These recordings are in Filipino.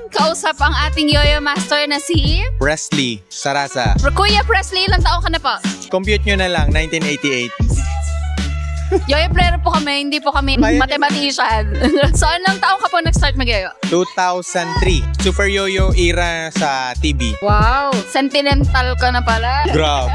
kausap ang ating yoyo master na si Presley Sarasa. Kuya Presley, ilang taong ka na po? Compute nyo na lang, 1988. Yoyo player po kami, hindi po kami mathematician. So, anong taong ka po nag-start mag-yoyo? 2003. Super Yoyo era sa TV. Wow, sentimental ka na pala. Grabe.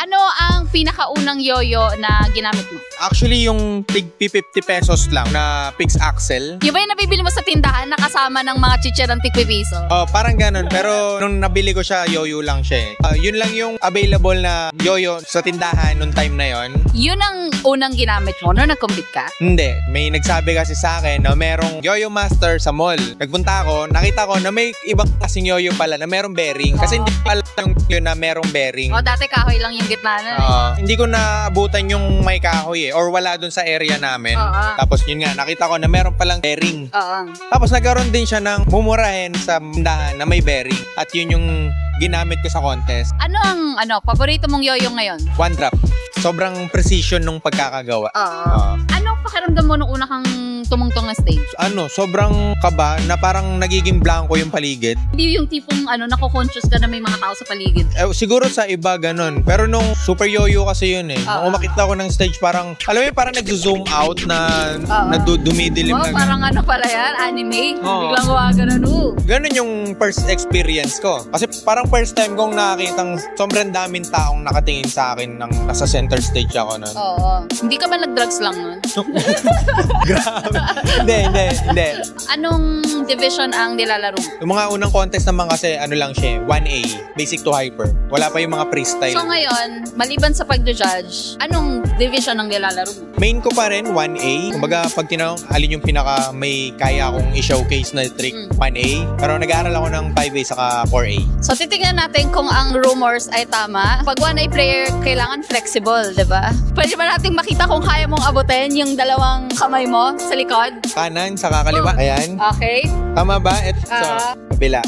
Ano ang pinakaunang yoyo na ginamit mo? Actually, yung tig 50 pesos lang na fixed axle. Yung ba yung nabibili mo sa tindahan na kasama ng mga chichirang tig-piso? Oh, parang ganun. Pero nung nabili ko siya, yoyo lang siya. Yun lang yung available na yoyo sa tindahan nung time na yon. Yun ang unang ginamit mo nung nag-compete ka? Hindi. May nagsabi kasi sa akin na merong yoyo master sa mall. Nagpunta ako, nakita ko na may ibang klaseng yoyo pala na merong bearing. Kasi hindi pala yung yun na merong bearing. O, dati kahoy lang yung gitna na. Hindi ko naabutan yung may kahoy or wala dun sa area namin. Tapos yun nga, nakita ko na meron palang bearing. Tapos nagkaroon din siya ng mumurahin sa tindahan na may bearing. At yun yung ginamit ko sa contest. Ano ang paborito mong yoyo ngayon? One drop. Sobrang precision nung pagkakagawa. Anong pakiramdam mo nung una kang tumungtong na stage? Sobrang kaba na parang nagiging blanco yung paligid. Hindi yung tipong nako-conscious ka na may mga tao sa paligid. Siguro sa iba ganun. Pero nung super yoyo kasi yun eh. Nung umakit ako ng stage parang, alam mo yun, parang nag-zoom out na dumidilim na. Parang pala yan, anime. Biglang gumagano. Ganun yung first experience ko. Kasi parang first time kong nakakitang sobrang daming taong nakatingin sa akin nang nasa center stage ako nun. Hindi ka ba nag-drugs lang nun? Grabe. Hindi. Anong division ang nilalaro mo? Yung mga unang contest naman kasi lang siya, 1A, basic to hyper. Wala pa yung mga freestyle. So ngayon, maliban sa pag-judge, anong division ang nilalaro mo? Main ko pa rin, 1A. Kumbaga, pag tinanong alin yung pinaka may kaya akong i-showcase na trick, 1A. Pero nag-aaral ako ng 5A saka 4A. So titignan natin kung ang rumors ay tama. Pag 1A player, kailangan flexible, di ba? Pwede ba natin makita kung kaya mong abutin yung dalawang kamay mo sa likod? Kanan, saka kaliwa. Ayan. Okay. Tama ba? Ito sa kabila.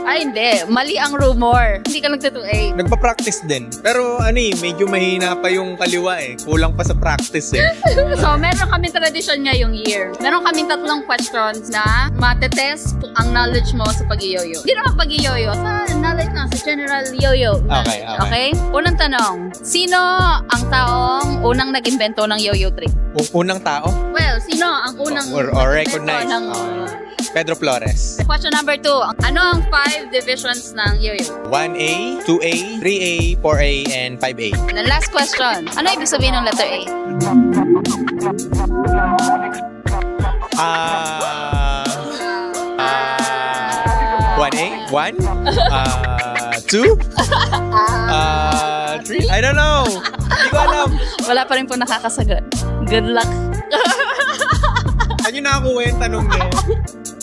Ay, hindi. Mali ang rumor. Hindi ka nagtatuay. Nagpa-practice din. Pero medyo mahina pa yung kaliwa eh. Kulang pa sa practice eh. So, meron kaming tradition ngayong year. Meron kaming 3 questions na matetest ang knowledge mo sa pag-yoyo. Hindi naman pag-yoyo. Sa knowledge na, sa general yoyo. Okay? Unang tanong. Sino ang taong unang nag-invento ng yoyo trick? Unang tao? Well, sino ang unang or recognized? Pedro Flores. Question number 2. Ano ang 5 divisions ng yoyo? 1A, 2A, 3A, 4A, and 5A. And the last question. Ano ibig sabihin ng letter A? 1A? 1? 2? 3? I don't know. Hindi ko alam. Wala pa rin po nakakasagot. Good luck. Saan nyo nakakuha yung tanong niya?